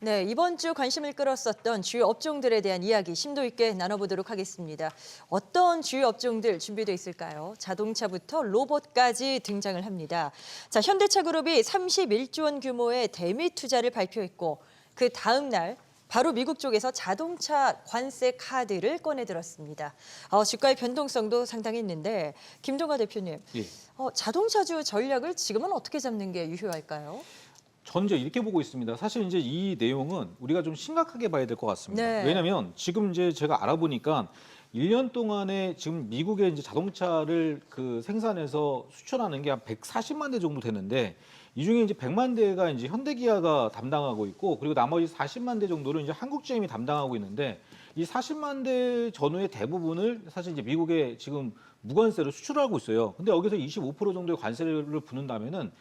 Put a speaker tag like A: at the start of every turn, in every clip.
A: 네, 이번 주 관심을 끌었었던 주요 업종들에 대한 이야기 심도 있게 나눠보도록 하겠습니다. 어떤 주요 업종들 준비되어 있을까요? 자동차부터 로봇까지 등장을 합니다. 자, 현대차 그룹이 31조 원 규모의 대미 투자를 발표했고 그 다음 날 바로 미국 쪽에서 자동차 관세 카드를 꺼내들었습니다. 주가의 변동성도 상당했는데 김종가 대표님,
B: 예.
A: 자동차주 전략을 지금은 어떻게 잡는 게 유효할까요?
B: 전 이제 이렇게 보고 있습니다. 사실 이제 이 내용은 우리가 좀 심각하게 봐야 될 것 같습니다.
A: 네.
B: 왜냐하면 지금 이제 제가 알아보니까 1년 동안에 지금 미국에 이제 자동차를 생산해서 수출하는 게 한 140만 대 정도 되는데 이 중에 이제 100만 대가 이제 현대기아가 담당하고 있고 그리고 나머지 40만 대 정도를 이제 한국GM이 담당하고 있는데 이 40만 대 전후의 대부분을 사실 이제 미국에 지금 무관세로 수출하고 있어요. 근데 여기서 25% 정도의 관세를 붙는다면은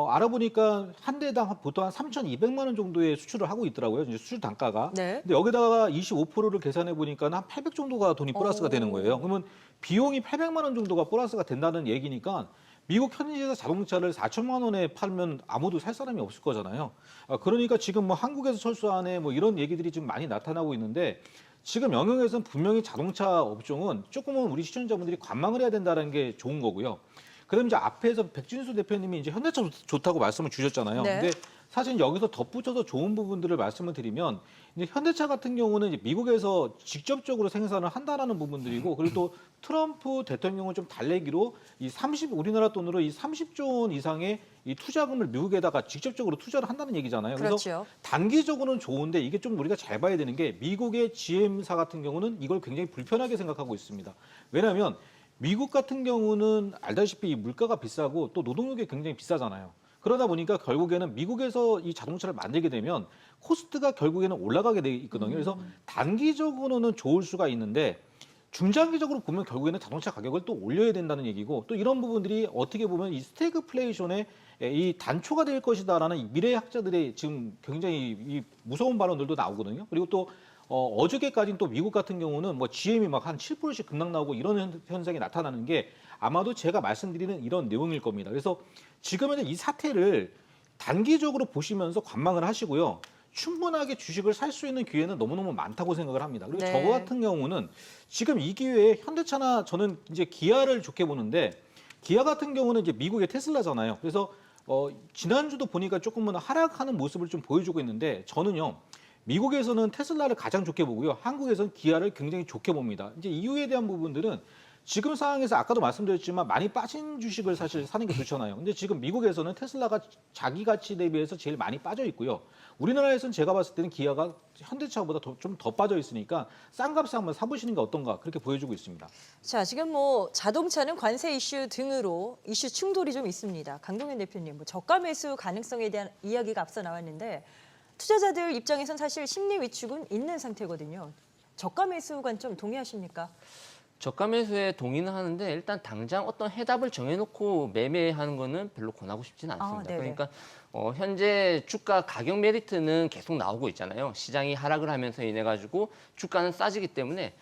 B: 알아보니까 한 대당 보통 한 3,200만 원 정도의 수출을 하고 있더라고요. 이제 수출 단가가.
A: 네.
B: 근데 여기다가 25%를 계산해 보니까 한 800 정도가 돈이 플러스가 되는 거예요. 그러면 비용이 800만 원 정도가 플러스가 된다는 얘기니까 미국 현지에서 자동차를 4천만 원에 팔면 아무도 살 사람이 없을 거잖아요. 그러니까 지금 뭐 한국에서 철수하네 뭐 이런 얘기들이 좀 많이 나타나고 있는데 지금 영역에서는 분명히 자동차 업종은 조금은 우리 시청자분들이 관망을 해야 된다는 게 좋은 거고요. 그다음에 이제 앞에서 백진수 대표님이 이제 현대차 좋다고 말씀을 주셨잖아요.
A: 네.
B: 근데 사실 여기서 덧붙여서 좋은 부분들을 말씀을 드리면 이제 현대차 같은 경우는 이제 미국에서 직접적으로 생산을 한다라는 부분들이고 그리고 또 트럼프 대통령은 좀 달래기로 우리나라 돈으로 이 30조 원 이상의 이 투자금을 미국에다가 직접적으로 투자를 한다는 얘기잖아요. 그래서
A: 그렇죠.
B: 단기적으로는 좋은데 이게 좀 우리가 잘 봐야 되는 게 미국의 GM사 같은 경우는 이걸 굉장히 불편하게 생각하고 있습니다. 왜냐하면 미국 같은 경우는 알다시피 이 물가가 비싸고 또 노동력이 굉장히 비싸잖아요. 그러다 보니까 결국에는 미국에서 이 자동차를 만들게 되면 코스트가 결국에는 올라가게 돼 있거든요. 그래서 단기적으로는 좋을 수가 있는데 중장기적으로 보면 결국에는 자동차 가격을 또 올려야 된다는 얘기고 또 이런 부분들이 어떻게 보면 이 스태그플레이션의 이 단초가 될 것이다라는 이 미래학자들의 지금 굉장히 이 무서운 발언들도 나오거든요. 그리고 또 어저께까지는 또 미국 같은 경우는 뭐 GM이 막 한 7%씩 급락 나오고 이런 현상이 나타나는 게 아마도 제가 말씀드리는 이런 내용일 겁니다. 그래서 지금은 이 사태를 단기적으로 보시면서 관망을 하시고요. 충분하게 주식을 살 수 있는 기회는 너무너무 많다고 생각을 합니다. 그리고
A: 네.
B: 저 같은 경우는 지금 이 기회에 현대차나 저는 이제 기아를 좋게 보는데 기아 같은 경우는 이제 미국의 테슬라잖아요. 그래서 지난주도 보니까 조금은 하락하는 모습을 좀 보여주고 있는데 저는요. 미국에서는 테슬라를 가장 좋게 보고요. 한국에서는 기아를 굉장히 좋게 봅니다. 이제 이유에 대한 부분들은 지금 상황에서 아까도 말씀드렸지만 많이 빠진 주식을 사실 사는 게 좋잖아요. 근데 지금 미국에서는 테슬라가 자기 가치 대비해서 제일 많이 빠져 있고요. 우리나라에서는 제가 봤을 때는 기아가 현대차보다 좀 더 빠져 있으니까 싼 값에 한번 사보시는 게 어떤가 그렇게 보여주고 있습니다.
A: 자, 지금 뭐 자동차는 관세 이슈 등으로 이슈 충돌이 좀 있습니다. 강동현 대표님, 뭐 저가 매수 가능성에 대한 이야기가 앞서 나왔는데 투자자들 입장에선 사실 심리 위축은 있는 상태거든요. 저가 매수 관점 동의하십니까?
C: 저가 매수에 동의는 하는데 일단 당장 어떤 해답을 정해놓고 매매하는 거는 별로 권하고 싶지는 않습니다.
A: 네네.
C: 그러니까 현재 주가 가격 메리트는 계속 나오고 있잖아요. 시장이 하락을 하면서 인해 가지고 주가는 싸지기 때문에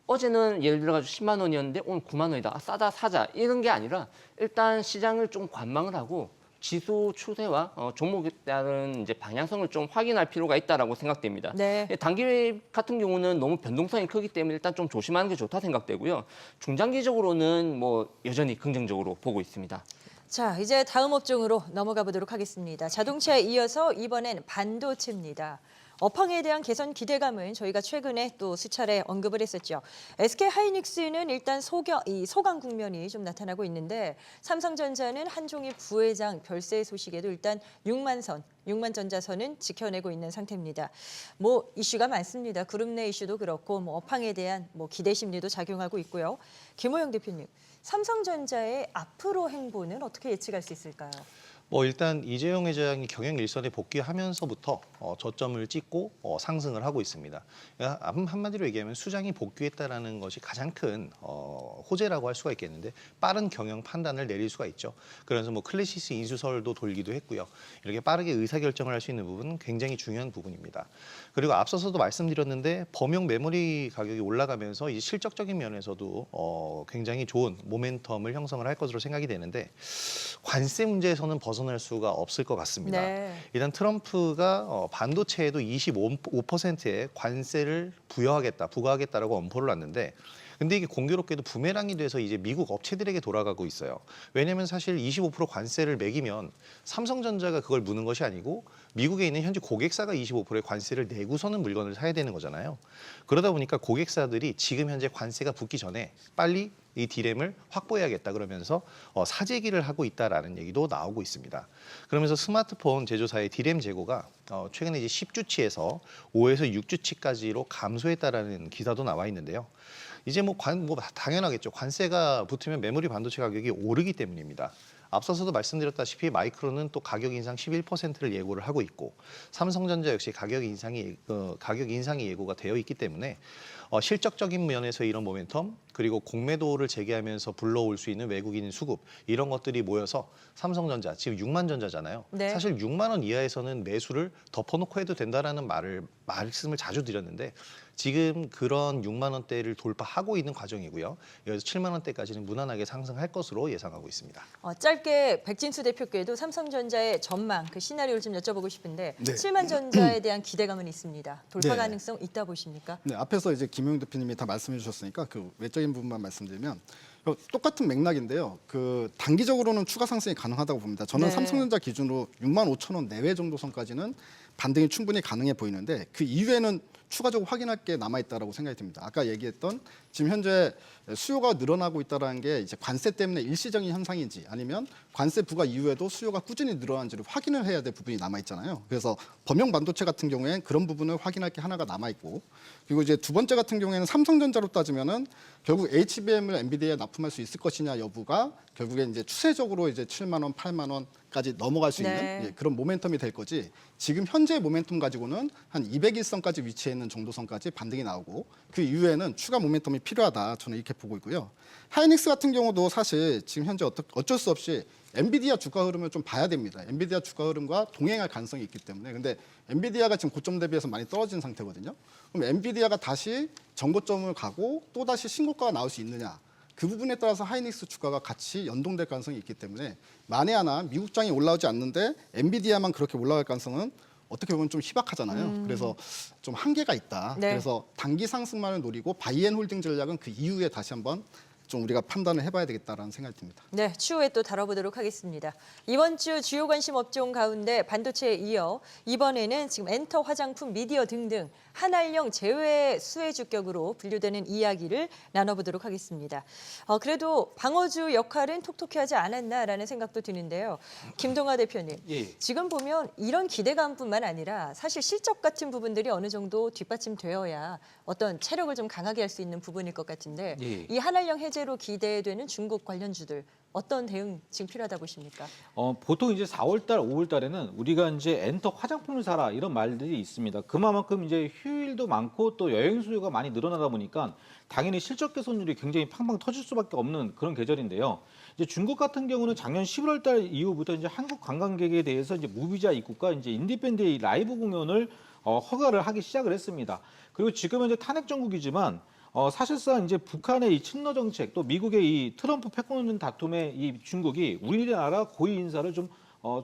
C: 어제는 예를 들어 가지고 10만 원이었는데 오늘 9만 원이다. 싸다 사자 이런 게 아니라 일단 시장을 좀 관망을 하고 지수 추세와 종목에 따른 이제 방향성을 좀 확인할 필요가 있다라고 생각됩니다.
A: 네.
C: 단기 같은 경우는 너무 변동성이 크기 때문에 일단 좀 조심하는 게 좋다 생각되고요. 중장기적으로는 뭐 여전히 긍정적으로 보고 있습니다.
A: 자, 이제 다음 업종으로 넘어가 보도록 하겠습니다. 자동차에 이어서 이번엔 반도체입니다. 업황에 대한 개선 기대감은 저희가 최근에 또 수차례 언급을 했었죠. SK 하이닉스는 일단 소강 국면이 좀 나타나고 있는데 삼성전자는 한종희 부회장 별세 소식에도 일단 6만 전자선은 지켜내고 있는 상태입니다. 뭐 이슈가 많습니다. 그룹 내 이슈도 그렇고 뭐 업황에 대한 뭐 기대 심리도 작용하고 있고요. 김호영 대표님, 삼성전자의 앞으로 행보는 어떻게 예측할 수 있을까요?
D: 일단 이재용 회장이 경영 일선에 복귀하면서부터 저점을 찍고 상승을 하고 있습니다. 그러니까 한마디로 얘기하면 수장이 복귀했다라는 것이 가장 큰 호재라고 할 수가 있겠는데 빠른 경영 판단을 내릴 수가 있죠. 그래서 뭐 클래시스 인수설도 돌기도 했고요. 이렇게 빠르게 의사결정을 할 수 있는 부분은 굉장히 중요한 부분입니다. 그리고 앞서서도 말씀드렸는데 범용 메모리 가격이 올라가면서 이 실적적인 면에서도 굉장히 좋은 모멘텀을 형성을 할 것으로 생각이 되는데 관세 문제에서는 벗어날 수가 없을 것 같습니다.
A: 네.
D: 일단 트럼프가 반도체에도 25%의 관세를 부과하겠다라고 엄포를 놨는데 근데 이게 공교롭게도 부메랑이 돼서 이제 미국 업체들에게 돌아가고 있어요. 왜냐하면 사실 25% 관세를 매기면 삼성전자가 그걸 무는 것이 아니고 미국에 있는 현지 고객사가 25%의 관세를 내고서는 물건을 사야 되는 거잖아요. 그러다 보니까 고객사들이 지금 현재 관세가 붙기 전에 빨리 이 디램을 확보해야겠다 그러면서 사재기를 하고 있다라는 얘기도 나오고 있습니다. 그러면서 스마트폰 제조사의 디램 재고가 최근에 이제 10주치에서 5에서 6주치까지로 감소했다라는 기사도 나와 있는데요. 이제 뭐 당연하겠죠. 관세가 붙으면 메모리 반도체 가격이 오르기 때문입니다. 앞서서도 말씀드렸다시피 마이크론은 또 가격 인상 11%를 예고를 하고 있고 삼성전자 역시 가격 인상이 예고가 되어 있기 때문에 실적적인 면에서 이런 모멘텀 그리고 공매도를 재개하면서 불러올 수 있는 외국인 수급 이런 것들이 모여서 삼성전자 지금 6만 전자잖아요.
A: 네.
D: 사실 6만 원 이하에서는 매수를 덮어놓고 해도 된다라는 말씀을 자주 드렸는데 지금 그런 6만 원대를 돌파하고 있는 과정이고요. 여기서 7만 원대까지는 무난하게 상승할 것으로 예상하고 있습니다.
A: 짧게 백진수 대표께도 삼성전자의 전망, 그 시나리오를 좀 여쭤보고 싶은데
E: 네.
A: 7만 전자에 대한 기대감은 있습니다. 돌파
E: 네.
A: 가능성 있다 보십니까?
E: 네, 앞에서 이제 김용 대표님이 다 말씀해 주셨으니까 그 외적인 부분만 말씀드리면 똑같은 맥락인데요. 그 단기적으로는 추가 상승이 가능하다고 봅니다. 저는
A: 네.
E: 삼성전자 기준으로 6만 5천 원 내외 정도 선까지는 반등이 충분히 가능해 보이는데 그 이후에는 추가적으로 확인할 게 남아 있다라고 생각이 듭니다. 아까 얘기했던 지금 현재 수요가 늘어나고 있다라는 게 이제 관세 때문에 일시적인 현상인지 아니면 관세 부과 이후에도 수요가 꾸준히 늘어난지를 확인을 해야 될 부분이 남아 있잖아요. 그래서 범용 반도체 같은 경우에는 그런 부분을 확인할 게 하나가 남아 있고 그리고 이제 두 번째 같은 경우에는 삼성전자로 따지면은 결국 HBM을 엔비디아에 납품할 수 있을 것이냐 여부가 결국에 이제 추세적으로 이제 7만 원, 8만 원까지 넘어갈 수 있는
A: 네.
E: 그런 모멘텀이 될 거지. 지금 현재 모멘텀 가지고는 한 200일선까지 위치해 있는 정도선까지 반등이 나오고 그 이후에는 추가 모멘텀이 필요하다. 저는 이렇게 보고 있고요. 하이닉스 같은 경우도 사실 지금 현재 어쩔 수 없이 엔비디아 주가 흐름을 좀 봐야 됩니다. 엔비디아 주가 흐름과 동행할 가능성이 있기 때문에. 근데 엔비디아가 지금 고점 대비해서 많이 떨어진 상태거든요. 그럼 엔비디아가 다시 전고점을 가고 또 다시 신고가가 나올 수 있느냐? 그 부분에 따라서 하이닉스 주가가 같이 연동될 가능성이 있기 때문에 만에 하나 미국장이 올라오지 않는데 엔비디아만 그렇게 올라갈 가능성은 어떻게 보면 좀 희박하잖아요. 그래서 좀 한계가 있다.
A: 네.
E: 그래서 단기 상승만을 노리고 바이앤홀딩 전략은 그 이후에 다시 한번 좀 우리가 판단을 해봐야 되겠다라는 생각이 듭니다.
A: 네, 추후에 또 다뤄보도록 하겠습니다. 이번 주 주요 관심 업종 가운데 반도체에 이어 이번에는 지금 엔터, 화장품, 미디어 등등 한알령 제외 수혜 주격으로 분류되는 이야기를 나눠보도록 하겠습니다. 그래도 방어주 역할은 톡톡히 하지 않았나라는 생각도 드는데요. 김동하 대표님,
B: 예.
A: 지금 보면 이런 기대감뿐만 아니라 사실 실적 같은 부분들이 어느 정도 뒷받침되어야 어떤 체력을 좀 강하게 할 수 있는 부분일 것 같은데
B: 예.
A: 이 한알령 해제로 기대되는 중국 관련주들 어떤 대응 지금 필요하다 보십니까?
B: 보통 이제 4월달, 5월달에는 우리가 이제 엔터 화장품을 사라 이런 말들이 있습니다. 그만큼 이제 휴일도 많고 또 여행 수요가 많이 늘어나다 보니까 당연히 실적 개선율이 굉장히 팡팡 터질 수밖에 없는 그런 계절인데요. 이제 중국 같은 경우는 작년 11월달 이후부터 이제 한국 관광객에 대해서 이제 무비자 입국과 이제 인디밴드의 라이브 공연을 허가를 하기 시작을 했습니다. 그리고 지금 현재 탄핵 정국이지만 사실상 이제 북한의 이 친러 정책 또 미국의 이 트럼프 패권 다툼에 이 중국이 우리나라 고위 인사를 좀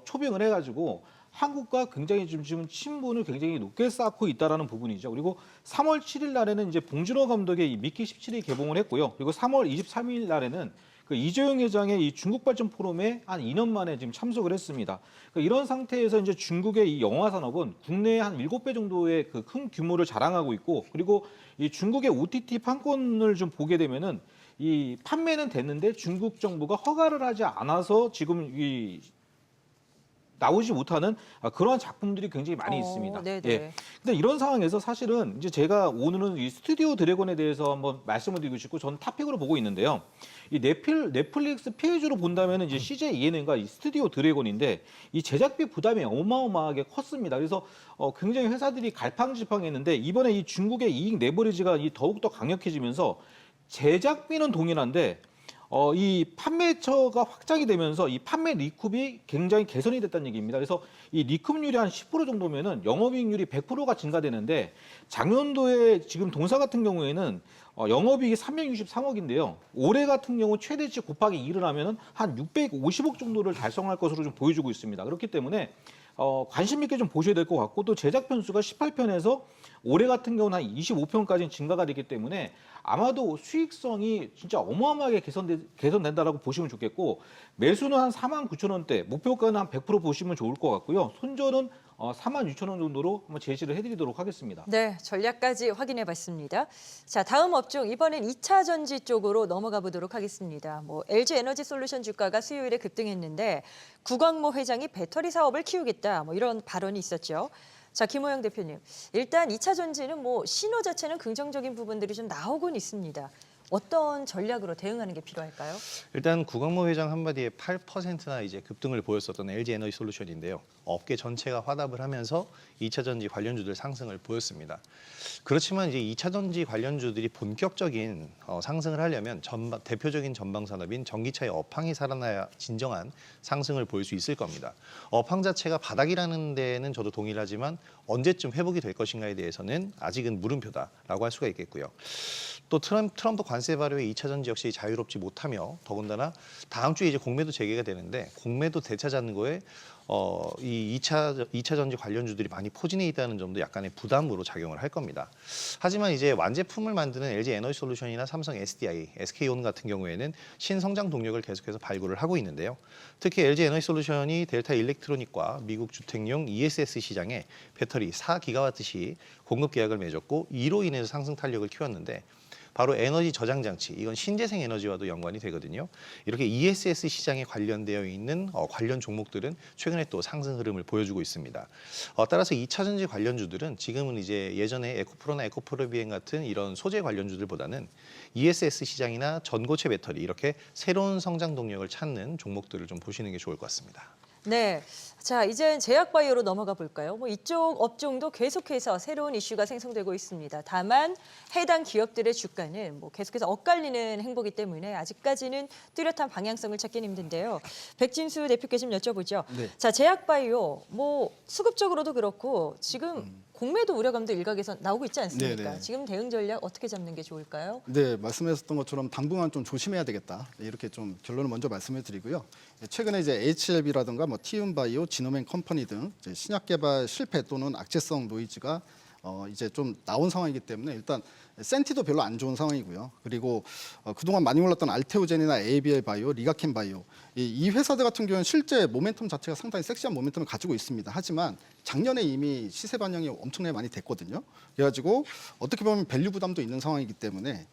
B: 초빙을 해가지고 한국과 굉장히 지금 친분을 굉장히 높게 쌓고 있다라는 부분이죠. 그리고 3월 7일 날에는 이제 봉준호 감독의 이 미키 17이 개봉을 했고요. 그리고 3월 23일 날에는 그 이재용 회장의 이 중국 발전 포럼에 한 2년 만에 지금 참석을 했습니다. 그러니까 이런 상태에서 이제 중국의 이 영화 산업은 국내에 한 7배 정도의 그 큰 규모를 자랑하고 있고 그리고 이 중국의 OTT 판권을 좀 보게 되면은 이 판매는 됐는데 중국 정부가 허가를 하지 않아서 지금 이 나오지 못하는 그러한 작품들이 굉장히 많이 있습니다.
A: 네네.
B: 예. 근데 이런 상황에서 사실은 이제 제가 오늘은 이 스튜디오 드래곤에 대해서 한번 말씀을 드리고 싶고 저는 탑픽으로 보고 있는데요. 이 넷플릭스 페이지로 본다면 이제 CJ ENM과 이 스튜디오 드래곤인데 이 제작비 부담이 어마어마하게 컸습니다. 그래서 굉장히 회사들이 갈팡질팡했는데 이번에 이 중국의 이익 레버리지가 더욱더 강력해지면서 제작비는 동일한데 이 판매처가 확장이 되면서 이 판매 리쿱이 굉장히 개선이 됐다는 얘기입니다. 그래서 이 리쿱률이 한 10% 정도면은 영업이익률이 100%가 증가되는데 작년도에 지금 동사 같은 경우에는 영업이익이 363억인데요. 올해 같은 경우 최대치 곱하기 2를 하면은 한 650억 정도를 달성할 것으로 좀 보여주고 있습니다. 그렇기 때문에 관심 있게 좀 보셔야 될 것 같고 또 제작 편수가 18편에서 올해 같은 경우는 한 25편까지 증가가 되기 때문에 아마도 수익성이 진짜 어마어마하게 개선된다라고 보시면 좋겠고 매수는 한 49,000원대, 목표가는 한 100% 보시면 좋을 것 같고요. 손절은 46,000원 정도로 한번 제시를 해드리도록 하겠습니다.
A: 네, 전략까지 확인해 봤습니다. 자, 다음 업종 이번엔 2차 전지 쪽으로 넘어가 보도록 하겠습니다. LG 에너지 솔루션 주가가 수요일에 급등했는데 구광모 회장이 배터리 사업을 키우겠다 이런 발언이 있었죠. 자, 김호영 대표님. 일단 2차 전지는 신호 자체는 긍정적인 부분들이 좀 나오곤 있습니다. 어떤 전략으로 대응하는 게 필요할까요?
D: 일단 구광모 회장 한마디에 8%나 이제 급등을 보였었던 LG 에너지 솔루션인데요. 업계 전체가 화답을 하면서 2차 전지 관련주들 상승을 보였습니다. 그렇지만 이제 2차 전지 관련주들이 본격적인 상승을 하려면 대표적인 전방 산업인 전기차의 업황이 살아나야 진정한 상승을 보일 수 있을 겁니다. 업황 자체가 바닥이라는 데는 저도 동의를 하지만 언제쯤 회복이 될 것인가에 대해서는 아직은 물음표다라고 할 수가 있겠고요. 또 트럼프 관세 발효에 2차 전지 역시 자유롭지 못하며 더군다나 다음 주에 이제 공매도 재개가 되는데 공매도 되찾아는 거에 이 2차 전지 관련주들이 많이 포진해 있다는 점도 약간의 부담으로 작용을 할 겁니다. 하지만 이제 완제품을 만드는 LG 에너지 솔루션이나 삼성 SDI, SK온 같은 경우에는 신성장 동력을 계속해서 발굴을 하고 있는데요. 특히 LG 에너지 솔루션이 델타 일렉트로닉과 미국 주택용 ESS 시장에 배터리 4기가와트시 공급 계약을 맺었고 이로 인해서 상승 탄력을 키웠는데 바로 에너지 저장 장치, 이건 신재생 에너지와도 연관이 되거든요. 이렇게 ESS 시장에 관련되어 있는 관련 종목들은 최근에 또 상승 흐름을 보여주고 있습니다. 따라서 2차 전지 관련주들은 지금은 이제 예전에 에코프로나 에코프로비엔 같은 이런 소재 관련주들보다는 ESS 시장이나 전고체 배터리 이렇게 새로운 성장 동력을 찾는 종목들을 좀 보시는 게 좋을 것 같습니다.
A: 네, 자 이제 제약바이오로 넘어가 볼까요? 이쪽 업종도 계속해서 새로운 이슈가 생성되고 있습니다. 다만 해당 기업들의 주가는 계속해서 엇갈리는 행보기 때문에 아직까지는 뚜렷한 방향성을 찾기는 힘든데요. 백진수 대표께 좀 여쭤보죠.
E: 네.
A: 자, 제약바이오 수급적으로도 그렇고 지금 공매도 우려감도 일각에서 나오고 있지 않습니까?
E: 네네.
A: 지금 대응 전략 어떻게 잡는 게 좋을까요?
E: 네, 말씀하셨던 것처럼 당분간 좀 조심해야 되겠다. 이렇게 좀 결론을 먼저 말씀을 드리고요. 최근에 이제 HLB라든가 티움바이오, 지노맨 컴퍼니 등 이제 신약 개발 실패 또는 악재성 노이즈가 이제 좀 나온 상황이기 때문에 일단 센티도 별로 안 좋은 상황이고요. 그리고 그동안 많이 올랐던 알테오젠이나 ABL 바이오, 리가켄 바이오 이 회사들 같은 경우는 실제 모멘텀 자체가 상당히 섹시한 모멘텀을 가지고 있습니다. 하지만 작년에 이미 시세 반영이 엄청나게 많이 됐거든요. 그래가지고 어떻게 보면 밸류 부담도 있는 상황이기 때문에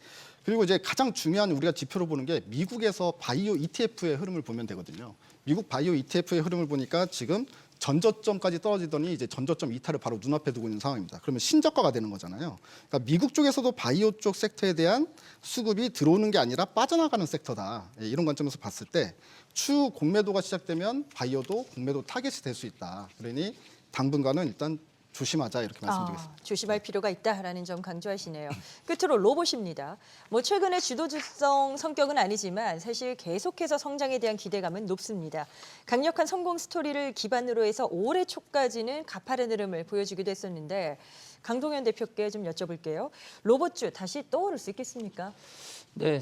E: 그리고 이제 가장 중요한 우리가 지표로 보는 게 미국에서 바이오 ETF의 흐름을 보면 되거든요. 미국 바이오 ETF의 흐름을 보니까 지금 전저점까지 떨어지더니 이제 전저점 이탈을 바로 눈앞에 두고 있는 상황입니다. 그러면 신저가가 되는 거잖아요. 그러니까 미국 쪽에서도 바이오 쪽 섹터에 대한 수급이 들어오는 게 아니라 빠져나가는 섹터다. 이런 관점에서 봤을 때 추후 공매도가 시작되면 바이오도 공매도 타겟이 될 수 있다. 그러니 당분간은 일단 조심하자 이렇게 말씀드리겠습니다.
A: 조심할 필요가 있다라는 점 강조하시네요. 끝으로 로봇입니다. 최근에 주도주성 성격은 아니지만 사실 계속해서 성장에 대한 기대감은 높습니다. 강력한 성공 스토리를 기반으로 해서 올해 초까지는 가파른 흐름을 보여주기도 했었는데 강동현 대표께 좀 여쭤볼게요. 로봇주 다시 떠오를 수 있겠습니까?
C: 네,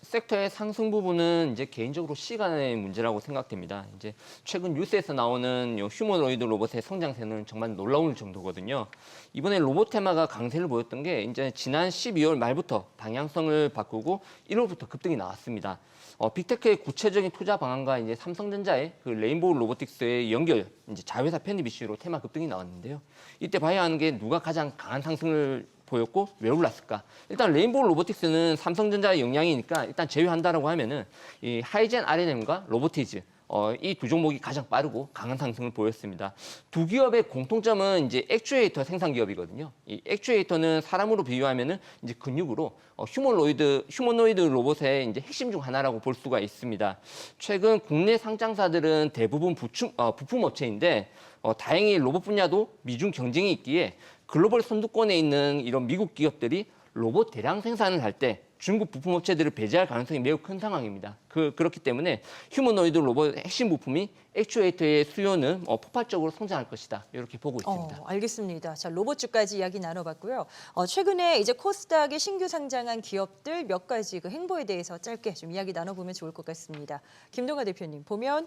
C: 섹터의 상승 부분은 이제 개인적으로 시간의 문제라고 생각됩니다. 이제 최근 뉴스에서 나오는 휴머노이드 로봇의 성장세는 정말 놀라울 정도거든요. 이번에 로봇 테마가 강세를 보였던 게 이제 지난 12월 말부터 방향성을 바꾸고 1월부터 급등이 나왔습니다. 빅테크의 구체적인 투자 방안과 이제 삼성전자의 그 레인보우 로보틱스의 연결, 이제 자회사 편입 이슈로 테마 급등이 나왔는데요. 이때 봐야 하는 게 누가 가장 강한 상승을 보였고 왜 올랐을까? 일단 레인보우 로보틱스는 삼성전자의 영향이니까 일단 제외한다라고 하면은 이 하이젠 R&M과 로보티즈 이 두 종목이 가장 빠르고 강한 상승을 보였습니다. 두 기업의 공통점은 이제 액추에이터 생산 기업이거든요. 이 액추에이터는 사람으로 비유하면은 이제 근육으로 휴머노이드 로봇의 이제 핵심 중 하나라고 볼 수가 있습니다. 최근 국내 상장사들은 대부분 부품 업체인데 다행히 로봇 분야도 미중 경쟁이 있기에 글로벌 선두권에 있는 이런 미국 기업들이 로봇 대량 생산을 할 때 중국 부품 업체들을 배제할 가능성이 매우 큰 상황입니다. 그렇기 때문에 휴머노이드 로봇 핵심 부품이 액추에이터의 수요는 폭발적으로 성장할 것이다. 이렇게 보고 있습니다.
A: 알겠습니다. 자, 로봇주까지 이야기 나눠봤고요. 최근에 이제 코스닥에 신규 상장한 기업들 몇 가지 그 행보에 대해서 짧게 좀 이야기 나눠보면 좋을 것 같습니다. 김동아 대표님, 보면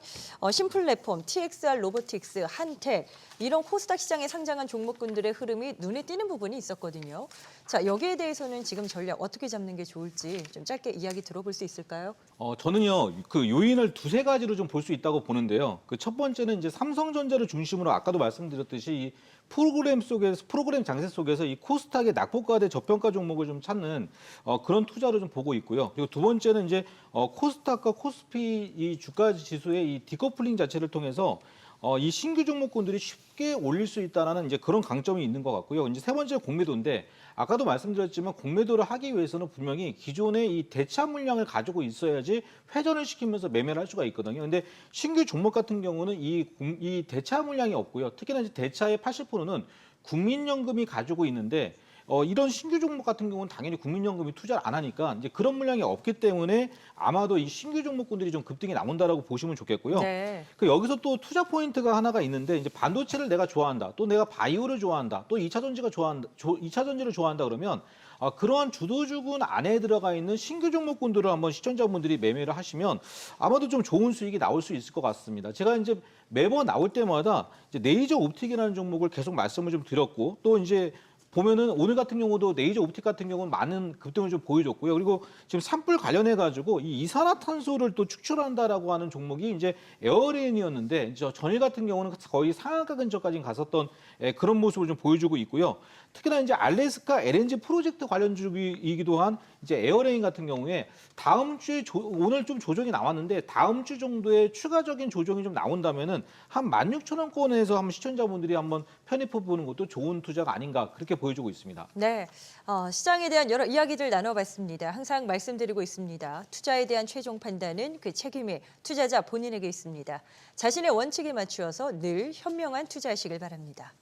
A: 신플랫폼, TXR 로보틱스, 한택 이런 코스닥 시장에 상장한 종목군들의 흐름이 눈에 띄는 부분이 있었거든요. 자, 여기에 대해서는 지금 전략 어떻게 잡는 게 좋을지 좀 짧게 이야기 들어볼 수 있을까요?
B: 저는요, 그 요인을 두세 가지로 좀 볼 수 있다고 보는데요. 그 첫 번째는 이제 삼성전자를 중심으로 아까도 말씀드렸듯이 이 프로그램 장세 속에서 이 코스닥의 낙폭과대 저평가 종목을 좀 찾는 그런 투자를 좀 보고 있고요. 그리고 두 번째는 이제 코스닥과 코스피 이 주가 지수의 이 디커플링 자체를 통해서 이 신규 종목군들이 쉽게 올릴 수 있다는 이제 그런 강점이 있는 것 같고요. 이제 세 번째 공매도인데 아까도 말씀드렸지만 공매도를 하기 위해서는 분명히 기존의 이 대차 물량을 가지고 있어야지 회전을 시키면서 매매를 할 수가 있거든요. 근데 신규 종목 같은 경우는 이 대차 물량이 없고요. 특히나 이제 대차의 80%는 국민연금이 가지고 있는데 이런 신규 종목 같은 경우는 당연히 국민연금이 투자를 안 하니까 이제 그런 물량이 없기 때문에 아마도 이 신규 종목군들이 좀 급등이 나온다라고 보시면 좋겠고요.
A: 네.
B: 여기서 또 투자 포인트가 하나가 있는데 이제 반도체를 내가 좋아한다, 또 내가 바이오를 좋아한다, 또 2차 전지를 좋아한다 그러면 그러한 주도주군 안에 들어가 있는 신규 종목군들을 한번 시청자분들이 매매를 하시면 아마도 좀 좋은 수익이 나올 수 있을 것 같습니다. 제가 이제 매번 나올 때마다 이제 네이저 옵틱이라는 종목을 계속 말씀을 좀 드렸고 또 이제 보면은 오늘 같은 경우도 네이저 옵틱 같은 경우는 많은 급등을 좀 보여줬고요. 그리고 지금 산불 관련해 가지고 이 이산화탄소를 또 축출한다라고 하는 종목이 이제 에어레인이었는데 전일 같은 경우는 거의 상한가 근처까지 갔었던 그런 모습을 좀 보여주고 있고요. 특히나 이제 알래스카 LNG 프로젝트 관련주이기도 한 이제 에어레인 같은 경우에 다음 주에 오늘 좀 조정이 나왔는데 다음 주 정도에 추가적인 조정이 좀 나온다면은 한 16,000원권에서 한번 시청자분들이 한번 편입해 보는 것도 좋은 투자가 아닌가 그렇게 보여주고 있습니다.
A: 네, 시장에 대한 여러 이야기들 나눠봤습니다. 항상 말씀드리고 있습니다. 투자에 대한 최종 판단은 그 책임이 투자자 본인에게 있습니다. 자신의 원칙에 맞추어서 늘 현명한 투자하시길 바랍니다.